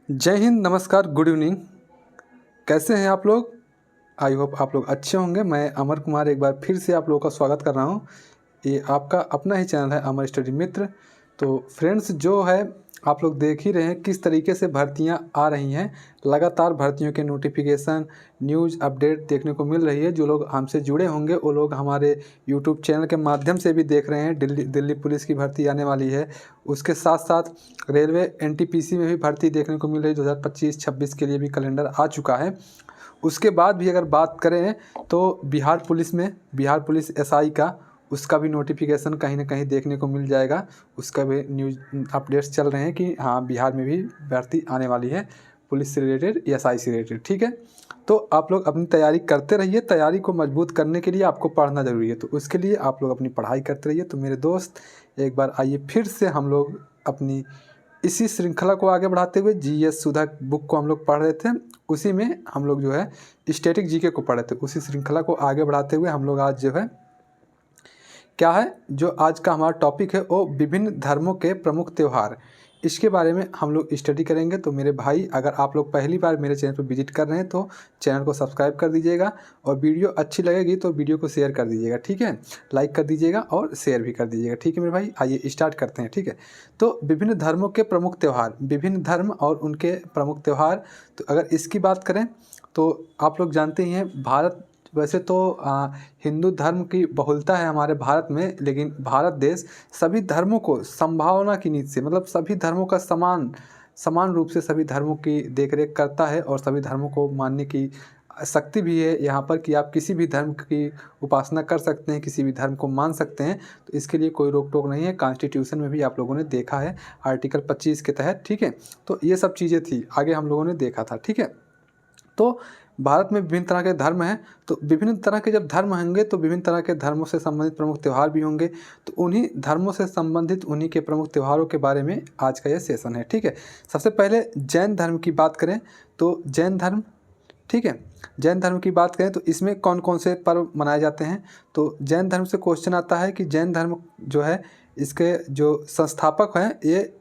जय हिंद, नमस्कार, good evening. कैसे हैं आप लोग? आई होप आप लोग अच्छे होंगे। मैं अमर कुमार एक बार फिर से आप लोगों का स्वागत कर रहा हूं। ये आपका अपना ही चैनल है अमर स्टडी मित्र। तो फ्रेंड्स, जो है आप लोग देख ही रहे हैं किस तरीके से भर्तियां आ रही हैं। लगातार भर्तियों के नोटिफिकेशन, न्यूज़ अपडेट देखने को मिल रही है। जो लोग हमसे जुड़े होंगे वो लोग हमारे यूट्यूब चैनल के माध्यम से भी देख रहे हैं। दिल्ली पुलिस की भर्ती आने वाली है। उसके साथ साथ रेलवे एनटीपीसी में भी भर्ती देखने को मिल रही है। 2025-26 के लिए भी कैलेंडर आ चुका है। उसके बाद भी अगर बात करें तो बिहार पुलिस एसआई का, उसका भी नोटिफिकेशन कहीं ना कहीं देखने को मिल जाएगा। उसका भी न्यूज़ अपडेट्स चल रहे हैं कि हाँ, बिहार में भी भर्ती आने वाली है, पुलिस से रिलेटेड, एसआई से रिलेटेड। ठीक है, तो आप लोग अपनी तैयारी करते रहिए। तैयारी को मजबूत करने के लिए आपको पढ़ना ज़रूरी है, तो उसके लिए आप लोग अपनी पढ़ाई करते रहिए। तो मेरे दोस्त, एक बार आइए फिर से हम लोग अपनी इसी श्रृंखला को आगे बढ़ाते हुए, जीएस सुधा बुक को हम लोग पढ़ रहे थे, उसी में हम लोग जो है स्टैटिक जीके को पढ़ रहे थे। उसी श्रृंखला को आगे बढ़ाते हुए हम लोग आज जो है क्या है, जो आज का हमारा टॉपिक है वो विभिन्न धर्मों के प्रमुख त्यौहार, इसके बारे में हम लोग स्टडी करेंगे। तो मेरे भाई, अगर आप लोग पहली बार मेरे चैनल पर विजिट कर रहे हैं तो चैनल को सब्सक्राइब कर दीजिएगा, और वीडियो अच्छी लगेगी तो वीडियो को शेयर कर दीजिएगा। ठीक है, लाइक कर दीजिएगा और शेयर भी कर दीजिएगा। ठीक है मेरे भाई, आइए स्टार्ट करते हैं। ठीक है, तो विभिन्न धर्मों के प्रमुख त्यौहार, विभिन्न धर्म और उनके प्रमुख त्यौहार। तो अगर इसकी बात करें तो आप लोग जानते ही हैं, भारत वैसे तो हिंदू धर्म की बहुलता है हमारे भारत में, लेकिन भारत देश सभी धर्मों को संभावना की नीति से, मतलब सभी धर्मों का समान रूप से सभी धर्मों की देखरेख करता है, और सभी धर्मों को मानने की शक्ति भी है यहाँ पर कि आप किसी भी धर्म की उपासना कर सकते हैं, किसी भी धर्म को मान सकते हैं। तो इसके लिए कोई रोक टोक नहीं है। कॉन्स्टिट्यूशन में भी आप लोगों ने देखा है, आर्टिकल 25 के तहत। ठीक है, तो ये सब चीज़ें थी, आगे हम लोगों ने देखा था। ठीक है, तो भारत में विभिन्न तरह के धर्म हैं। तो विभिन्न तरह के जब धर्म होंगे तो विभिन्न तरह के धर्मों से संबंधित प्रमुख त्यौहार भी होंगे। तो उन्हीं धर्मों से संबंधित उन्हीं के प्रमुख त्यौहारों के बारे में आज का यह सेशन है। ठीक है, सबसे पहले जैन धर्म की बात करें तो जैन धर्म, ठीक है, जैन धर्म की बात करें तो इसमें कौन कौन से पर्व मनाए जाते हैं। तो जैन धर्म से क्वेश्चन आता है कि जैन धर्म जो है, इसके जो संस्थापक हैं ये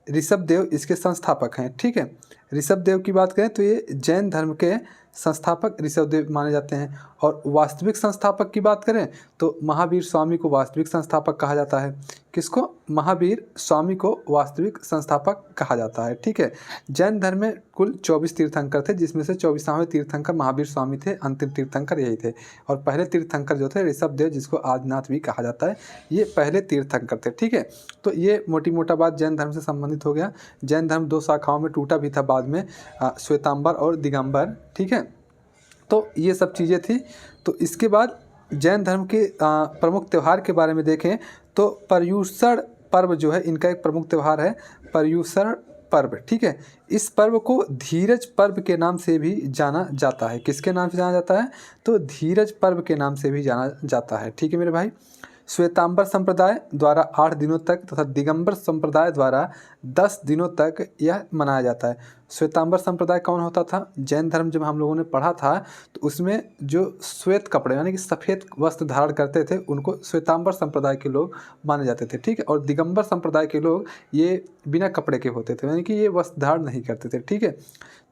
ऋषभ देव इसके संस्थापक हैं। ठीक है, ऋषभ देव की बात करें तो ये जैन धर्म के संस्थापक ऋषभ देव माने जाते हैं। और वास्तविक संस्थापक की बात करें तो महावीर स्वामी को वास्तविक संस्थापक कहा जाता है। किसको? महावीर स्वामी को वास्तविक संस्थापक कहा जाता है। ठीक है, जैन धर्म में कुल 24 तीर्थंकर थे, जिसमें से 24वें तीर्थंकर महावीर स्वामी थे, अंतिम तीर्थंकर यही थे। और पहले तीर्थंकर जो थे ऋषभ देव, जिसको आदिनाथ भी कहा जाता है, ये पहले तीर्थंकर थे। ठीक है, तो ये मोटी मोटा बात जैन धर्म से संबंधित हो गया। जैन धर्म 2 शाखाओं में टूटा भी था बाद में, श्वेतांबर और दिगंबर। ठीक है, तो ये सब चीज़ें थी। तो इसके बाद जैन धर्म के प्रमुख त्यौहार के बारे में देखें तो पर्युषण पर्व जो है, इनका एक प्रमुख त्यौहार है पर्युषण पर्व। ठीक है, इस पर्व को धीरज पर्व के नाम से भी जाना जाता है। किसके नाम से जाना जाता है? तो धीरज पर्व के नाम से भी जाना जाता है। ठीक है मेरे भाई, श्वेतांबर संप्रदाय द्वारा 8 दिनों तक तथा दिगंबर संप्रदाय द्वारा 10 दिनों तक यह मनाया जाता है। श्वेतांबर संप्रदाय कौन होता था? जैन धर्म जब हम लोगों ने पढ़ा था तो उसमें जो श्वेत कपड़े यानी कि सफ़ेद वस्त्र धारण करते थे, उनको श्वेतांबर संप्रदाय के लोग माने जाते थे। ठीक है, और दिगंबर संप्रदाय के लोग ये बिना कपड़े के होते थे, यानी कि ये वस्त्र धारण नहीं करते थे। ठीक है,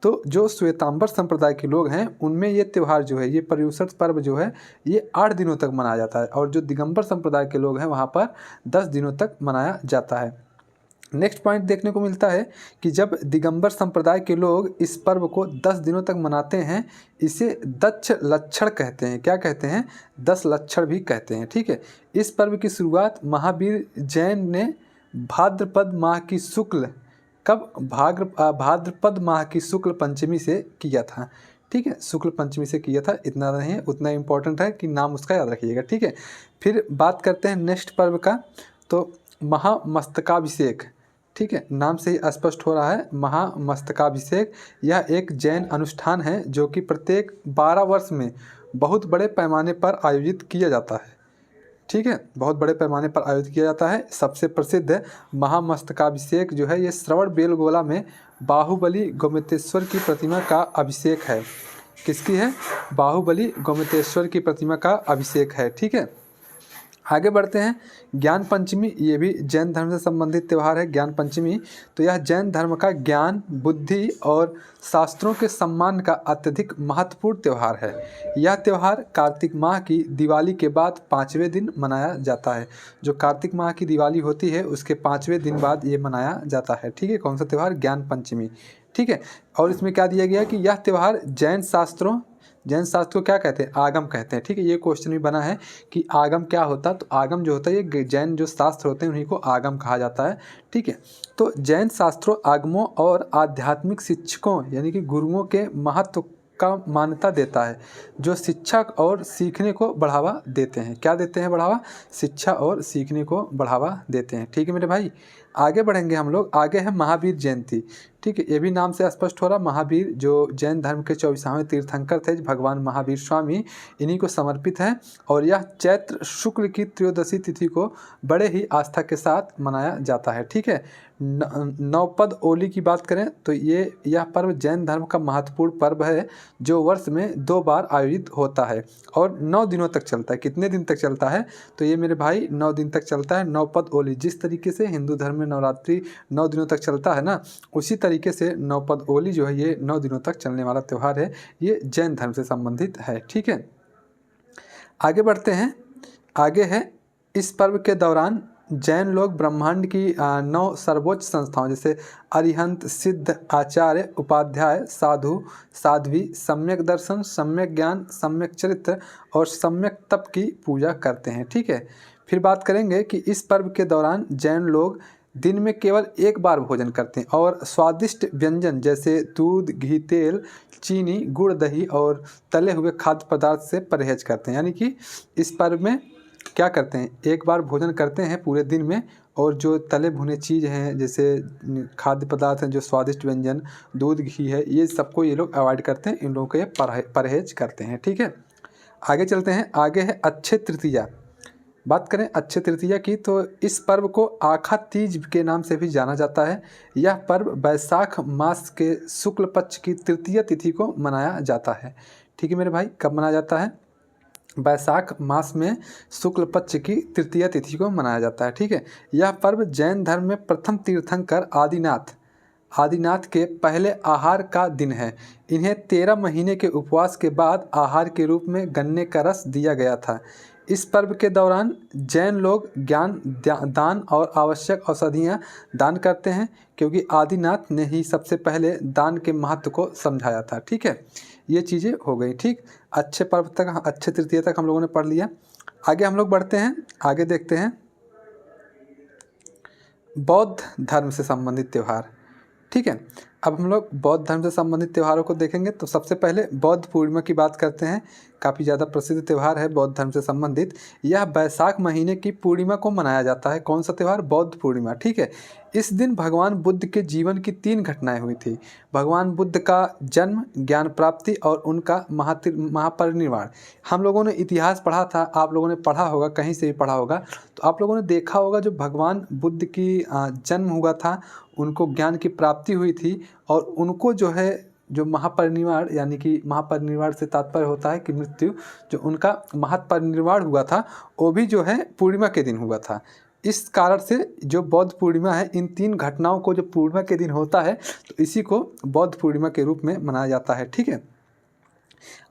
तो जो श्वेतांबर संप्रदाय के लोग हैं उनमें ये त्यौहार जो है, ये पर्युषण पर्व जो है, ये 8 दिनों तक मनाया जाता है। और जो दिगंबर संप्रदाय के लोग हैं वहाँ पर 10 दिनों तक मनाया जाता है। नेक्स्ट पॉइंट देखने को मिलता है कि जब दिगंबर संप्रदाय के लोग इस पर्व को 10 दिनों तक मनाते हैं, इसे दक्ष लक्षण कहते हैं। क्या कहते हैं? 10 लक्षण भी कहते हैं। ठीक है, इस पर्व की शुरुआत महावीर जैन ने भाद्रपद माह की शुक्ल कब भाद्रपद माह की शुक्ल पंचमी से किया था। ठीक है, शुक्ल पंचमी से किया था। इतना नहीं है, उतना इम्पोर्टेंट है कि नाम उसका याद रखिएगा। ठीक है, फिर बात करते हैं नेक्स्ट पर्व का, तो महामस्तकाभिषेक। ठीक है, नाम से ही स्पष्ट हो रहा है, महामस्तकाभिषेक। यह एक जैन अनुष्ठान है जो कि प्रत्येक 12 वर्ष में बहुत बड़े पैमाने पर आयोजित किया जाता है। ठीक है, बहुत बड़े पैमाने पर आयोजित किया जाता है। सबसे प्रसिद्ध महामस्तकाभिषेक जो है, ये श्रवण बेलगोला में बाहुबली गोमतेश्वर की प्रतिमा का अभिषेक है। किसकी है? बाहुबली गोमतेश्वर की प्रतिमा का अभिषेक है। ठीक है, आगे बढ़ते हैं। ज्ञान पंचमी, ये भी जैन धर्म से संबंधित त्यौहार है। ज्ञान पंचमी, तो यह जैन धर्म का ज्ञान, बुद्धि और शास्त्रों के सम्मान का अत्यधिक महत्वपूर्ण त्यौहार है। यह त्यौहार कार्तिक माह की दिवाली के बाद 5वें दिन मनाया जाता है। जो कार्तिक माह की दिवाली होती है उसके 5वें दिन बाद ये मनाया जाता है। ठीक है, कौन सा त्यौहार? ज्ञान पंचमी। ठीक है, और इसमें क्या दिया गया कि यह त्यौहार जैन शास्त्रों को क्या कहते हैं? आगम कहते हैं। ठीक है, ये क्वेश्चन भी बना है कि आगम क्या होता है। तो आगम जो होता है ये जैन जो शास्त्र होते हैं उन्हीं को आगम कहा जाता है। ठीक है, तो जैन शास्त्रों, आगमों और आध्यात्मिक शिक्षकों यानी कि गुरुओं के महत्व का मान्यता देता है, जो शिक्षा और सीखने को बढ़ावा देते हैं। क्या देते हैं बढ़ावा? शिक्षा और सीखने को बढ़ावा देते हैं। ठीक है मेरे भाई, आगे बढ़ेंगे हम लोग। आगे है महावीर जयंती। ठीक है, ये भी नाम से स्पष्ट हो रहा, महावीर जो जैन धर्म के 24वें तीर्थंकर थे, भगवान महावीर स्वामी, इन्हीं को समर्पित है। और यह चैत्र शुक्ल की त्रयोदशी तिथि को बड़े ही आस्था के साथ मनाया जाता है। ठीक है, नवपद ओली की बात करें तो यह पर्व जैन धर्म का महत्वपूर्ण पर्व है, जो वर्ष में 2 बार आयोजित होता है और 9 दिनों तक चलता है। कितने दिन तक चलता है? तो ये मेरे भाई 9 दिन तक चलता है। नवपद ओली, जिस तरीके से हिंदू धर्म में नवरात्रि 9 दिनों तक चलता है ना, उसी तरीके से नवपद ओली जो है ये 9 दिनों तक चलने वाला त्यौहार है। ये जैन धर्म से संबंधित है। ठीक है, आगे बढ़ते हैं। आगे है, इस पर्व के दौरान जैन लोग ब्रह्मांड की 9 सर्वोच्च संस्थाओं जैसे अरिहंत, सिद्ध, आचार्य, उपाध्याय, साधु, साध्वी, सम्यक दर्शन, सम्यक ज्ञान, सम्यक चरित्र और सम्यक तप की पूजा करते हैं। ठीक है, फिर बात करेंगे कि इस पर्व के दौरान जैन लोग दिन में केवल एक बार भोजन करते हैं और स्वादिष्ट व्यंजन जैसे दूध, घी, तेल, चीनी, गुड़, दही और तले हुए खाद्य पदार्थ से परहेज करते हैं। यानी कि इस पर्व में क्या करते हैं? एक बार भोजन करते हैं पूरे दिन में, और जो तले भुने चीज़ हैं जैसे खाद्य पदार्थ हैं, जो स्वादिष्ट व्यंजन, दूध, घी है, ये सबको ये लोग अवॉइड करते हैं। इन लोगों को ये परहेज करते हैं। ठीक है, आगे चलते हैं। आगे है अक्षय तृतीया। बात करें अक्षय तृतीया की, तो इस पर्व को आखा तीज के नाम से भी जाना जाता है। यह पर्व वैशाख मास के शुक्ल पक्ष की तृतीय तिथि को मनाया जाता है। ठीक है मेरे भाई, कब मनाया जाता है? वैशाख मास में शुक्ल पक्ष की तृतीय तिथि को मनाया जाता है। ठीक है, यह पर्व जैन धर्म में प्रथम तीर्थंकर आदिनाथ के पहले आहार का दिन है। इन्हें 13 महीने के उपवास के बाद आहार के रूप में गन्ने का रस दिया गया था। इस पर्व के दौरान जैन लोग ज्ञान दान और आवश्यक औषधियाँ दान करते हैं, क्योंकि आदिनाथ ने ही सबसे पहले दान के महत्व को समझाया था। ठीक है, ये चीज़ें हो गई। ठीक, अच्छे पर्व तक, अक्षय तृतीया तक हम लोगों ने पढ़ लिया। आगे हम लोग बढ़ते हैं। आगे देखते हैं बौद्ध धर्म से संबंधित त्यौहार। ठीक है, अब हम लोग बौद्ध धर्म से संबंधित त्योहारों को देखेंगे। तो सबसे पहले बौद्ध पूर्णिमा की बात करते हैं। काफ़ी ज़्यादा प्रसिद्ध त्यौहार है बौद्ध धर्म से संबंधित। यह वैशाख महीने की पूर्णिमा को मनाया जाता है। कौन सा त्यौहार? बौद्ध पूर्णिमा। ठीक है, इस दिन भगवान बुद्ध के जीवन की 3 घटनाएं हुई थी। भगवान बुद्ध का जन्म, ज्ञान प्राप्ति और उनका महापरिनिर्वाण। हम लोगों ने इतिहास पढ़ा था, आप लोगों ने पढ़ा होगा, कहीं से भी पढ़ा होगा, तो आप लोगों ने देखा होगा जो भगवान बुद्ध की जन्म हुआ था, उनको ज्ञान की प्राप्ति हुई थी, और उनको जो है जो महापरिनिर्वाण, यानी कि महापरिनिर्वाण से तात्पर्य होता है कि मृत्यु, जो उनका महापरिनिर्वाण हुआ था वो भी जो है पूर्णिमा के दिन हुआ था। इस कारण से जो बौद्ध पूर्णिमा है, इन 3 घटनाओं को जो पूर्णिमा के दिन होता है, तो इसी को बौद्ध पूर्णिमा के रूप में मनाया जाता है। ठीक है,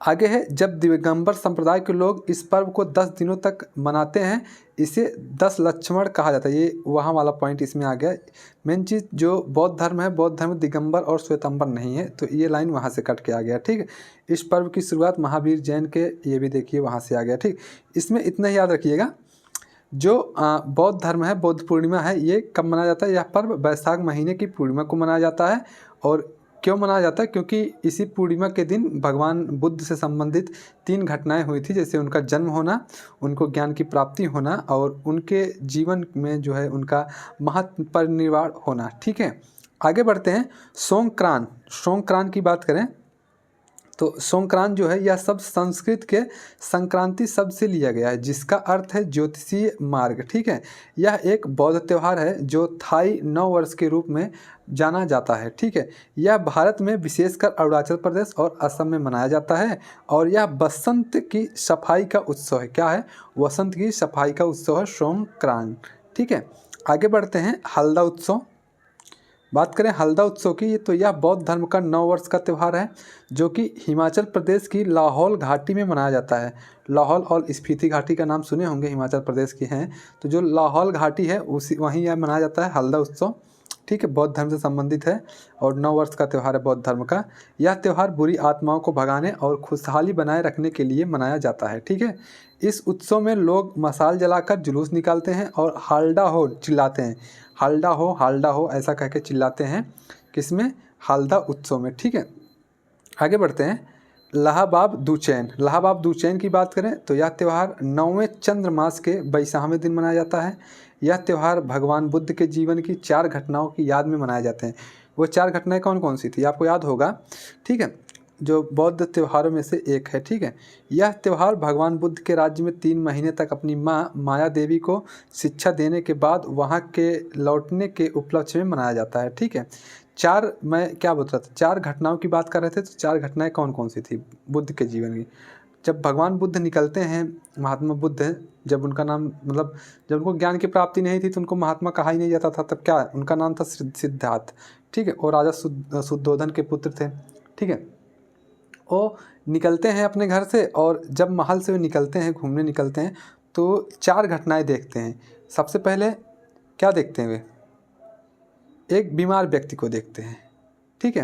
आगे है, जब दिगंबर संप्रदाय के लोग इस पर्व को 10 दिनों तक मनाते हैं, इसे 10 लक्षण कहा जाता है। ये वहाँ वाला पॉइंट इसमें आ गया। मेन चीज़ जो बौद्ध धर्म है, बौद्ध धर्म दिगंबर और श्वेतंबर नहीं है, तो ये लाइन वहाँ से कट के आ गया। ठीक है, इस पर्व की शुरुआत महावीर जैन के, ये भी देखिए वहाँ से आ गया। ठीक, इसमें इतना ही याद रखिएगा, जो बौद्ध धर्म है, बौद्ध पूर्णिमा है, ये कब मनाया जाता है? यह पर्व वैशाख महीने की पूर्णिमा को मनाया जाता है। और क्यों मनाया जाता है? क्योंकि इसी पूर्णिमा के दिन भगवान बुद्ध से संबंधित 3 घटनाएं हुई थी, जैसे उनका जन्म होना, उनको ज्ञान की प्राप्ति होना और उनके जीवन में जो है उनका महापरिनिर्वाण होना। ठीक है, आगे बढ़ते हैं। सोंगक्रांत की बात करें तो संक्रांत जो है यह शब्द संस्कृत के संक्रांति शब्द से लिया गया है, जिसका अर्थ है ज्योतिषीय मार्ग। ठीक है, यह एक बौद्ध त्यौहार है जो थाई नव वर्ष के रूप में जाना जाता है। ठीक है, यह भारत में विशेषकर अरुणाचल प्रदेश और असम में मनाया जाता है और यह बसंत की सफाई का उत्सव है। क्या है? वसंत की सफाई का उत्सव है संक्रांत। ठीक है, आगे बढ़ते हैं। हल्दा उत्सव, बात करें हल्दा उत्सव की तो यह बौद्ध धर्म का नव वर्ष का त्यौहार है जो कि हिमाचल प्रदेश की लाहौल घाटी में मनाया जाता है। लाहौल और स्पीति घाटी का नाम सुने होंगे, हिमाचल प्रदेश की हैं, तो जो लाहौल घाटी है उसी वहीं यह मनाया जाता है हल्दा उत्सव। ठीक है, बौद्ध धर्म से संबंधित है और नव वर्ष का त्यौहार है बौद्ध धर्म का। यह त्यौहार बुरी आत्माओं को भगाने और खुशहाली बनाए रखने के लिए मनाया जाता है। ठीक है, इस उत्सव में लोग मशाल जलाकर जुलूस निकालते हैं और हाल्डा हो चिल्लाते हैं। हाल्डा हो ऐसा कह के चिल्लाते हैं, किसमें? हल्दा उत्सव में। ठीक है, आगे बढ़ते हैं। लहाबाब दूचैन, लहाबाब दूचैन की बात करें तो यह त्यौहार 9वें चंद्र मास के बैसाखवें दिन मनाया जाता है। यह त्यौहार भगवान बुद्ध के जीवन की 4 घटनाओं की याद में मनाए जाते हैं। वो 4 घटनाएं कौन कौन सी थी आपको याद होगा। ठीक है, जो बौद्ध त्योहारों में से एक है। ठीक है, यह त्यौहार भगवान बुद्ध के राज्य में 3 महीने तक अपनी माँ माया देवी को शिक्षा देने के बाद वहाँ के लौटने के उपलक्ष्य में मनाया जाता है। ठीक है, 4 मैं क्या बोल रहा था, 4 घटनाओं की बात कर रहे थे, तो 4 घटनाएं कौन कौन सी थी बुद्ध के जीवन की। जब भगवान बुद्ध निकलते हैं, महात्मा बुद्ध, जब उनका नाम मतलब जब उनको ज्ञान की प्राप्ति नहीं थी तो उनको महात्मा कहा ही नहीं जाता था, तब क्या उनका नाम था सिद्धार्थ। ठीक है, और राजा शुद्धोधन के पुत्र थे। ठीक है, वो निकलते हैं अपने घर से और जब महल से वे निकलते हैं, घूमने निकलते हैं, तो 4 घटनाएं देखते हैं। सबसे पहले क्या देखते हैं वे? एक बीमार व्यक्ति को देखते हैं। ठीक है,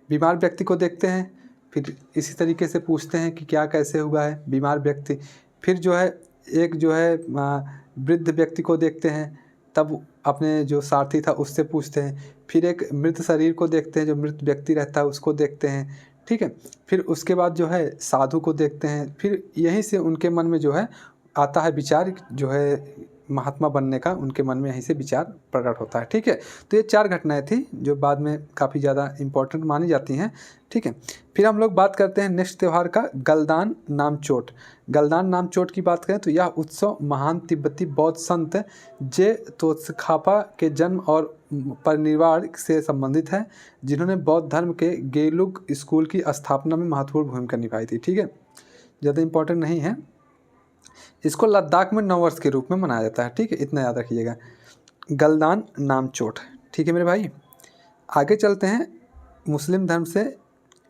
बीमार व्यक्ति को देखते हैं, फिर इसी तरीके से पूछते हैं कि क्या कैसे हुआ है बीमार व्यक्ति। फिर जो है एक जो है वृद्ध व्यक्ति को देखते हैं, तब अपने जो सारथी था उससे पूछते हैं। फिर एक मृत शरीर को देखते हैं, जो मृत व्यक्ति रहता है उसको देखते हैं। ठीक है, फिर उसके बाद जो है साधु को देखते हैं। फिर यहीं से उनके मन में जो है आता है विचार, जो है महात्मा बनने का उनके मन में यहीं से विचार प्रकट होता है। ठीक है, तो ये 4 घटनाएं थी जो बाद में काफ़ी ज़्यादा इम्पोर्टेंट मानी जाती हैं। ठीक है, फिर हम लोग बात करते हैं नेक्स्ट त्यौहार का, गलदान नामचोट। गलदान नामचोट की बात करें तो यह उत्सव महान तिब्बती बौद्ध संत जे तोत्सापा के जन्म और परिनिर्वाण से संबंधित है, जिन्होंने बौद्ध धर्म के गेलुग स्कूल की स्थापना में महत्वपूर्ण भूमिका निभाई थी। ठीक है, ज़्यादा इम्पोर्टेंट नहीं है। इसको लद्दाख में नव वर्ष के रूप में मनाया जाता है। ठीक है, इतना याद रखिएगा, गलदान नामचोट। ठीक है मेरे भाई, आगे चलते हैं मुस्लिम धर्म से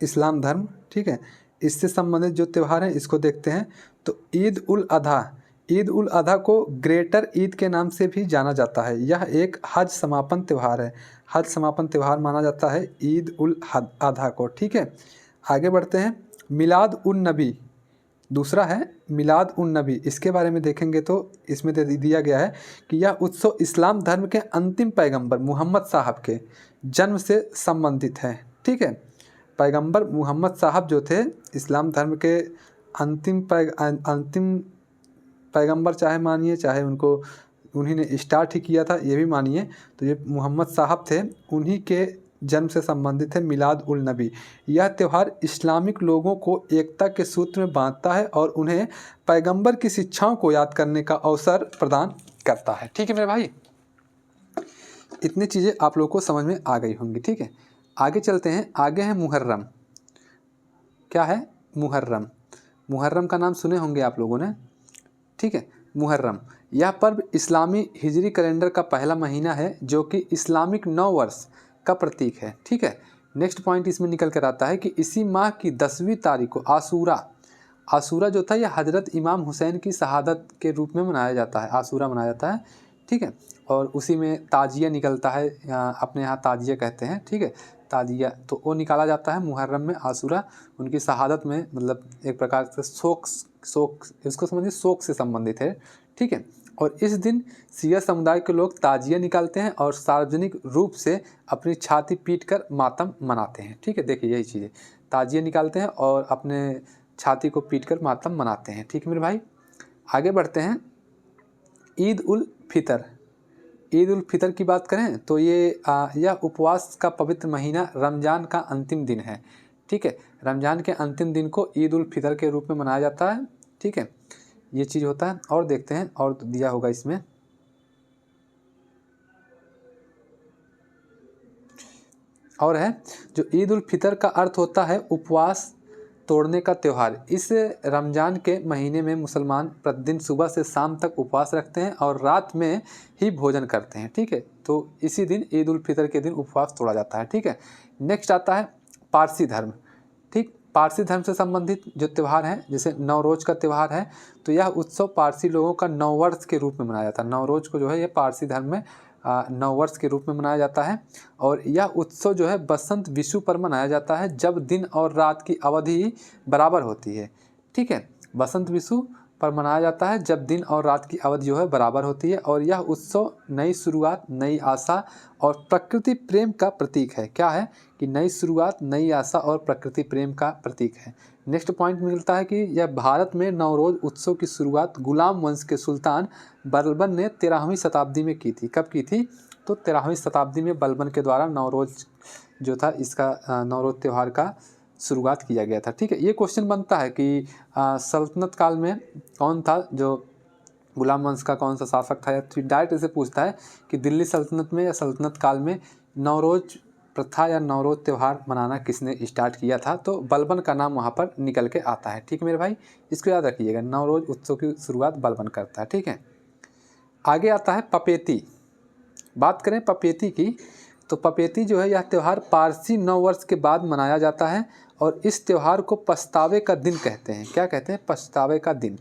इस्लाम धर्म। ठीक है, इससे संबंधित जो त्यौहार हैं इसको देखते हैं। तो ईद उल अधा, ईद उल अधा को ग्रेटर ईद के नाम से भी जाना जाता है। यह एक हज समापन त्यौहार है, हज समापन त्यौहार माना जाता है ईद उल अधा को। ठीक है, आगे बढ़ते हैं। मिलाद उन नबी दूसरा है, मिलाद उन नबी। इसके बारे में देखेंगे तो इसमें दिया गया है कि यह उत्सव इस्लाम धर्म के अंतिम पैगंबर मोहम्मद साहब के जन्म से संबंधित है। ठीक है, पैगंबर मोहम्मद साहब जो थे इस्लाम धर्म के अंतिम पैगंबर, चाहे मानिए चाहे उनको उन्हीं ने स्टार्ट ही किया था ये भी मानिए, तो ये मोहम्मद साहब थे, उन्हीं के जन्म से संबंधित है मिलाद उल नबी। यह त्यौहार इस्लामिक लोगों को एकता के सूत्र में बांधता है और उन्हें पैगंबर की शिक्षाओं को याद करने का अवसर प्रदान करता है। ठीक है मेरे भाई, इतनी चीज़ें आप लोगों को समझ में आ गई होंगी। ठीक है, आगे चलते हैं। आगे है मुहर्रम। क्या है? मुहर्रम। मुहर्रम का नाम सुने होंगे आप लोगों ने। ठीक है, मुहर्रम यह पर्व इस्लामी हिजरी कैलेंडर का पहला महीना है जो कि इस्लामिक नव वर्ष का प्रतीक है। ठीक है, नेक्स्ट पॉइंट इसमें निकल कर आता है कि इसी माह की 10वीं तारीख को आशूरा जो था यह हजरत इमाम हुसैन की शहादत के रूप में मनाया जाता है, आशूरा मनाया जाता है। ठीक है, और उसी में ताजिया निकलता है, अपने यहाँ ताजिया कहते हैं। ठीक है, ताजिया तो वो निकाला जाता है मुहर्रम में, आशूरा उनकी शहादत में, मतलब एक प्रकार से शोक इसको समझिए, शोक से संबंधित है। ठीक है, और इस दिन सिया समुदाय के लोग ताजिया निकालते हैं और सार्वजनिक रूप से अपनी छाती पीटकर मातम मनाते हैं। ठीक है, देखिए यही चीज़ है, ताजिया निकालते हैं और अपने छाती को पीटकर मातम मनाते हैं। ठीक है मेरे भाई, आगे बढ़ते हैं। ईद उल फितर। ईद उल फितर की बात करें तो यह उपवास का पवित्र महीना रमज़ान का अंतिम दिन है। ठीक है। रमज़ान के अंतिम दिन को ईद उल फितर के रूप में मनाया जाता है, ठीक है, ये चीज़ होता है। और देखते हैं और दिया होगा इसमें, और है जो ईद उल फितर का अर्थ होता है उपवास तोड़ने का त्यौहार। इस रमज़ान के महीने में मुसलमान प्रतिदिन सुबह से शाम तक उपवास रखते हैं और रात में ही भोजन करते हैं, ठीक है। तो इसी दिन ईद उल फितर के दिन उपवास तोड़ा जाता है, ठीक है। नेक्स्ट आता है पारसी धर्म, ठीक। पारसी धर्म से संबंधित जो त्यौहार हैं, जैसे नवरोज़ का त्यौहार है, तो यह उत्सव पारसी लोगों का नववर्ष के रूप में मनाया जाता है। नवरोज़ को जो है ये पारसी धर्म में नववर्ष के रूप में मनाया जाता है। और यह उत्सव जो है बसंत विषु पर मनाया जाता है, जब दिन और रात की अवधि बराबर होती है, ठीक है। बसंत विषु पर मनाया जाता है जब दिन और रात की अवधि जो है बराबर होती है। और यह उत्सव नई शुरुआत, नई आशा और प्रकृति प्रेम का प्रतीक है। क्या है कि नई शुरुआत, नई आशा और प्रकृति प्रेम का प्रतीक है। नेक्स्ट पॉइंट मिलता है कि यह भारत में नवरोज़ उत्सव की शुरुआत गुलाम वंश के सुल्तान बलबन ने 13वीं शताब्दी में की थी। कब की थी? तो 13वीं शताब्दी में बलबन के द्वारा नवरोज़ जो था, इसका नवरोज़ त्यौहार का शुरुआत किया गया था, ठीक है। ये क्वेश्चन बनता है कि सल्तनत काल में कौन था, जो गुलाम वंश का कौन सा शासक था, या फिर डायरेक्ट इसे पूछता है कि दिल्ली सल्तनत में या सल्तनत काल में नवरोज़ प्रथा या नवरोज़ त्यौहार मनाना किसने स्टार्ट किया था। तो बलबन का नाम वहाँ पर निकल के आता है, ठीक है मेरे भाई, इसको याद रखिएगा। नवरोज़ उत्सव की शुरुआत बलबन करता है, ठीक है। आगे आता है पपेती। बात करें पपेती की, तो पपेती जो है यह त्यौहार पारसी नव वर्ष के बाद मनाया जाता है और इस त्यौहार को पछतावे का दिन कहते हैं। क्या कहते हैं? पछतावे का दिन।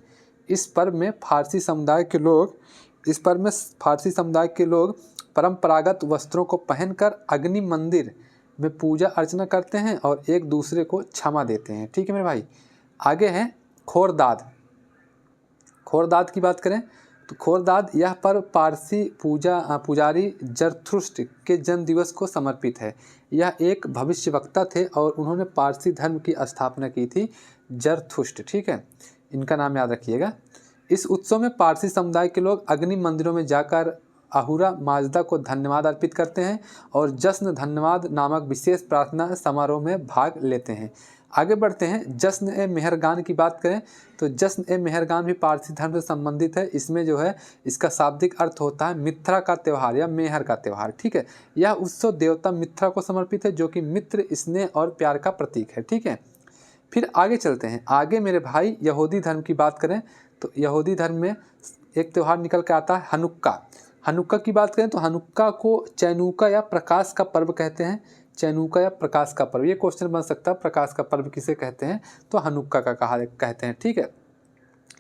इस पर्व में फारसी समुदाय के लोग परंपरागत वस्त्रों को पहनकर अग्नि मंदिर में पूजा अर्चना करते हैं और एक दूसरे को क्षमा देते हैं, ठीक है मेरे भाई। आगे है खोरदाद। खोरदाद की बात करें तो खोरदाद यह पर्व पारसी पुजारी जरथुष्ट्र के जन्म दिवस को समर्पित है। यह एक भविष्यवक्ता थे और उन्होंने पारसी धर्म की स्थापना की थी, जरथुष्ट्र, ठीक है। इनका नाम याद रखिएगा। इस उत्सव में पारसी समुदाय के लोग अग्नि मंदिरों में जाकर अहुरा माजदा को धन्यवाद अर्पित करते हैं और जश्न धन्यवाद नामक विशेष प्रार्थना समारोह में भाग लेते हैं। आगे बढ़ते हैं। जश्न ए मेहरगान की बात करें तो जश्न ए मेहरगान भी पारसी धर्म से संबंधित है। इसमें जो है इसका शाब्दिक अर्थ होता है मित्रा का त्यौहार या मेहर का त्यौहार, ठीक है। यह उत्सव देवता मित्रा को समर्पित है, जो कि मित्र, स्नेह और प्यार का प्रतीक है, ठीक है। फिर आगे चलते हैं। आगे मेरे भाई यहूदी धर्म की बात करें तो यहूदी धर्म में एक त्यौहार निकल के आता है हनुक्का। हनुक्का की बात करें तो हनुक्का को चैनुका या प्रकाश का पर्व कहते हैं। चैनुका या प्रकाश का पर्व, ये क्वेश्चन बन सकता है, प्रकाश का पर्व किसे कहते हैं? तो हनुक्का का कहते हैं, ठीक है।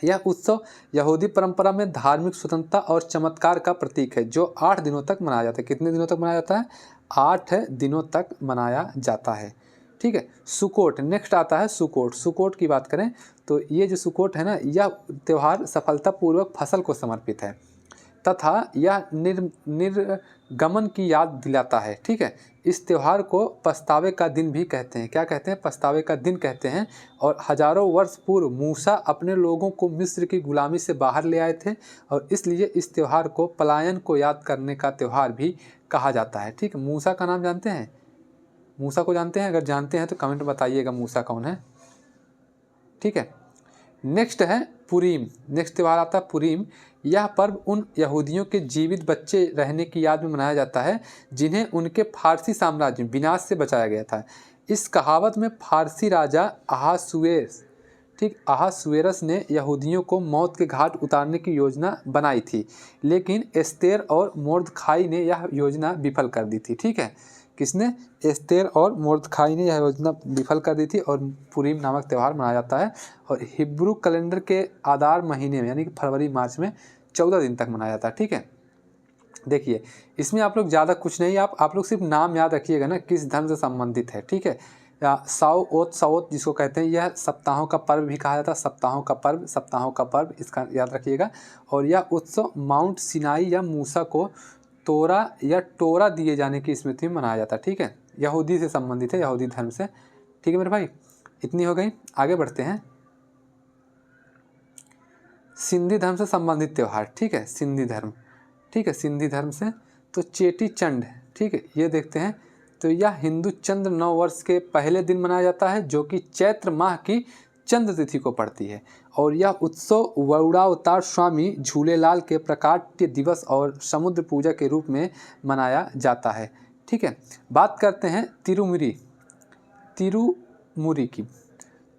यह उत्सव यहूदी परंपरा में धार्मिक स्वतंत्रता और चमत्कार का प्रतीक है, जो 8 दिनों तक मनाया जाता है। कितने दिनों तक मनाया जाता है? 8 दिनों तक मनाया जाता है, ठीक है। सुकोट, नेक्स्ट आता है सुकोट। सुकोट की बात करें तो ये जो सुकोट है ना, यह त्यौहार सफलतापूर्वक फसल को समर्पित है तथा यह निर्गमन की याद दिलाता है, ठीक है। इस त्यौहार को पछतावे का दिन भी कहते हैं। क्या कहते हैं? पछतावे का दिन कहते हैं। और हजारों वर्ष पूर्व मूसा अपने लोगों को मिस्र की गुलामी से बाहर ले आए थे और इसलिए इस त्यौहार को पलायन को याद करने का त्यौहार भी कहा जाता है, ठीक है। मूसा का नाम जानते हैं? मूसा को जानते हैं? अगर जानते हैं तो कमेंट बताइएगा मूसा कौन है, ठीक है। नेक्स्ट है पुरीम। नेक्स्ट त्यौहार आता है पुरीम। यह पर्व उन यहूदियों के जीवित बच्चे रहने की याद में मनाया जाता है जिन्हें उनके फारसी साम्राज्य विनाश से बचाया गया था। इस कहावत में फारसी राजा अहासुएरस, ठीक, अहासुएरस ने यहूदियों को मौत के घाट उतारने की योजना बनाई थी, लेकिन एस्तेर और मोर्दखाई ने यह योजना विफल कर दी थी, ठीक है। किसने? एस्तेर और मोर्दखाई ने यह योजना विफल कर दी थी और पुरीम नामक त्यौहार मनाया जाता है। और हिब्रू कैलेंडर के आदार महीने में यानी कि फरवरी मार्च में 14 दिन तक मनाया जाता है, ठीक है। देखिए इसमें आप लोग ज़्यादा कुछ नहीं, आप लोग सिर्फ नाम याद रखिएगा ना, किस धर्म से संबंधित है, ठीक है। साओत जिसको कहते हैं, यह सप्ताहों का पर्व भी कहा जाता है। सप्ताहों का पर्व इसका याद रखिएगा। और यह उत्सव माउंट सिनाई या मूसा को तोरा या टोरा दिए जाने की स्मृति में मनाया जाता है, ठीक है। यहूदी से संबंधित है, यहूदी धर्म से, ठीक है मेरे भाई। इतनी हो गई। आगे बढ़ते हैं। सिंधी धर्म से संबंधित त्यौहार, ठीक है। सिंधी धर्म, ठीक है। सिंधी धर्म से तो चेटी चंड, ठीक है, ये देखते हैं। तो यह हिंदू चंद्र नव वर्ष के पहले दिन मनाया जाता है, जो कि चैत्र माह की चंद्र तिथि को पड़ती है। और यह उत्सव वरुणावतार स्वामी झूलेलाल के प्रकाट्य दिवस और समुद्र पूजा के रूप में मनाया जाता है। ठीक है, बात करते हैं तिरुमुरी की।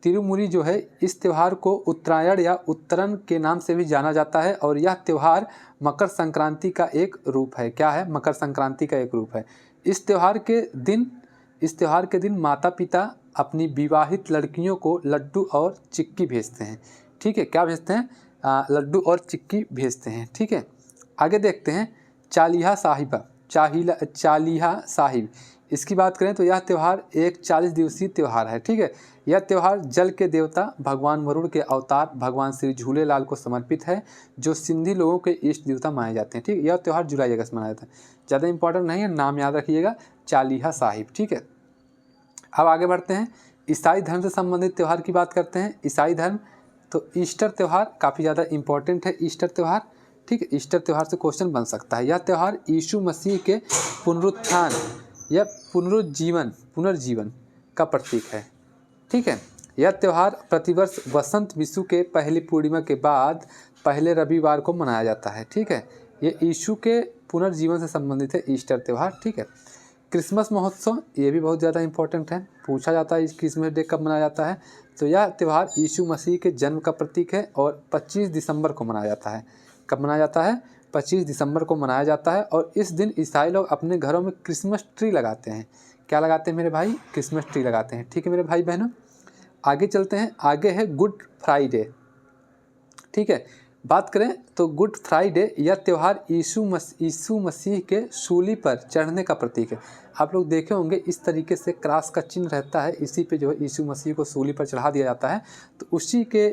तिरुमुरी जो है, इस त्यौहार को उत्तरायण या उत्तरन के नाम से भी जाना जाता है और यह त्यौहार मकर संक्रांति का एक रूप है। क्या है? मकर संक्रांति का एक रूप है। इस त्यौहार के दिन माता पिता अपनी विवाहित लड़कियों को लड्डू और चिक्की भेजते हैं। ठीक है, क्या भेजते हैं? लड्डू और चिक्की भेजते हैं। ठीक है, आगे देखते हैं चालीहा साहिब। इसकी बात करें तो यह त्यौहार एक 40 दिवसीय त्यौहार है। ठीक है, यह त्यौहार जल के देवता भगवान वरुण के अवतार भगवान श्री झूलेलाल को समर्पित है, जो सिंधी लोगों के इष्ट देवता माने जाते हैं। ठीक है, यह त्यौहार जुलाई अगस्त में मनाया जाता है, ज़्यादा इंपॉर्टेंट नहीं है, नाम याद रखिएगा, चालीहा साहिब। ठीक है, अब आगे बढ़ते हैं, ईसाई धर्म से संबंधित त्यौहार की बात करते हैं। ईसाई धर्म तो ईस्टर त्यौहार काफ़ी ज़्यादा इंपॉर्टेंट है। ईस्टर त्यौहार, ठीक है, ईस्टर त्यौहार से क्वेश्चन बन सकता है। यह त्यौहार यीशु मसीह के पुनरुत्थान या पुनर्जीवन का प्रतीक है। ठीक है, यह त्यौहार प्रतिवर्ष वसंत विषु के पहली पूर्णिमा के बाद पहले रविवार को मनाया जाता है। ठीक है, ये यीशु के पुनर्जीवन से संबंधित है ईस्टर त्यौहार। ठीक है, क्रिसमस महोत्सव, ये भी बहुत ज़्यादा इंपॉर्टेंट है, पूछा जाता है क्रिसमस डे कब मनाया जाता है। तो यह त्यौहार यीशु मसीह के जन्म का प्रतीक है और 25 दिसंबर को मनाया जाता है। कब मनाया जाता है? 25 दिसंबर को मनाया जाता है। और इस दिन ईसाई लोग अपने घरों में क्रिसमस ट्री लगाते हैं। क्या लगाते हैं मेरे भाई? क्रिसमस ट्री लगाते हैं। ठीक है मेरे भाई बहनों, आगे चलते हैं। आगे है गुड फ्राइडे। ठीक है, बात करें तो गुड फ्राइडे, यह त्यौहार यीशु मसीह के सूली पर चढ़ने का प्रतीक है। आप लोग देखे होंगे इस तरीके से क्रॉस का चिन्ह रहता है, इसी पे जो है यीशु मसीह को सूली पर चढ़ा दिया जाता है, तो उसी के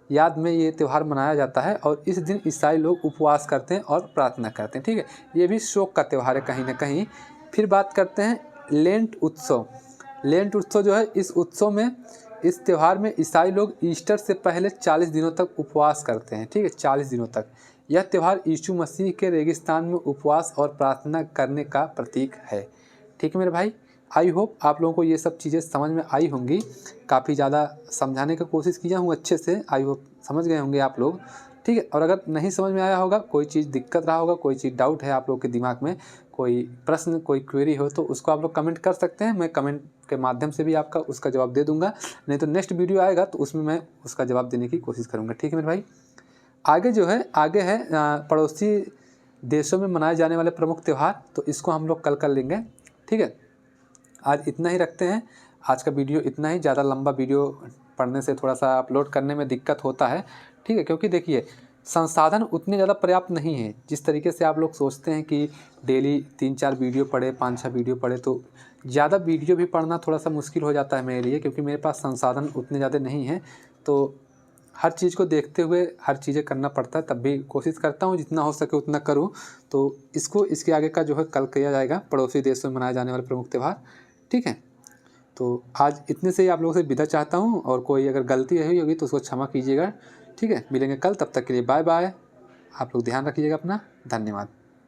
याद में ये त्यौहार मनाया जाता है। और इस दिन ईसाई लोग उपवास करते हैं और प्रार्थना करते हैं। ठीक है, ये भी शोक का त्यौहार है कहीं ना कहीं। फिर बात करते हैं लेंट उत्सव। लेंट उत्सव जो है, इस त्यौहार में ईसाई लोग ईस्टर से पहले 40 दिनों तक उपवास करते हैं। ठीक है, 40 दिनों तक। यह त्यौहार यीशु मसीह के रेगिस्तान में उपवास और प्रार्थना करने का प्रतीक है। ठीक है मेरे भाई, आई होप आप लोगों को ये सब चीज़ें समझ में आई होंगी। काफ़ी ज़्यादा समझाने की कोशिश किया हूँ अच्छे से, आई होप समझ गए होंगे आप लोग। ठीक है, और अगर नहीं समझ में आया होगा, कोई चीज़ दिक्कत रहा होगा, कोई चीज़ डाउट है आप लोग के दिमाग में, कोई प्रश्न, कोई क्वेरी हो, तो उसको आप लोग कमेंट कर सकते हैं। मैं कमेंट के माध्यम से भी आपका उसका जवाब दे दूंगा। नहीं तो नेक्स्ट वीडियो आएगा तो उसमें मैं उसका जवाब देने की कोशिश करूँगा। ठीक है मेरे भाई, आगे है पड़ोसी देशों में मनाए जाने वाले प्रमुख त्यौहार, तो इसको हम लोग कल कर लेंगे। ठीक है, आज इतना ही रखते हैं। आज का वीडियो इतना ही, ज़्यादा लंबा वीडियो पढ़ने से थोड़ा सा अपलोड करने में दिक्कत होता है। ठीक है, क्योंकि देखिए संसाधन उतने ज़्यादा पर्याप्त नहीं है। जिस तरीके से आप लोग सोचते हैं कि डेली 3-4 वीडियो पढ़े, 5-6 वीडियो पढ़े, तो ज़्यादा वीडियो भी पढ़ना थोड़ा सा मुश्किल हो जाता है मेरे लिए, क्योंकि मेरे पास संसाधन उतने ज़्यादा नहीं है। तो हर चीज़ को देखते हुए हर चीज़ें करना पड़ता है, तब भी कोशिश करता हूँ जितना हो सके उतना करूँ। तो इसके आगे का जो है कल किया जाएगा, पड़ोसी देशों में मनाए जाने वाले प्रमुख त्यौहार। ठीक है, तो आज इतने से ही आप लोगों से विदा चाहता हूँ, और कोई अगर गलती रही होगी तो उसको क्षमा कीजिएगा। ठीक है, मिलेंगे कल, तब तक के लिए बाय बाय। आप लोग ध्यान रखिएगा अपना, धन्यवाद।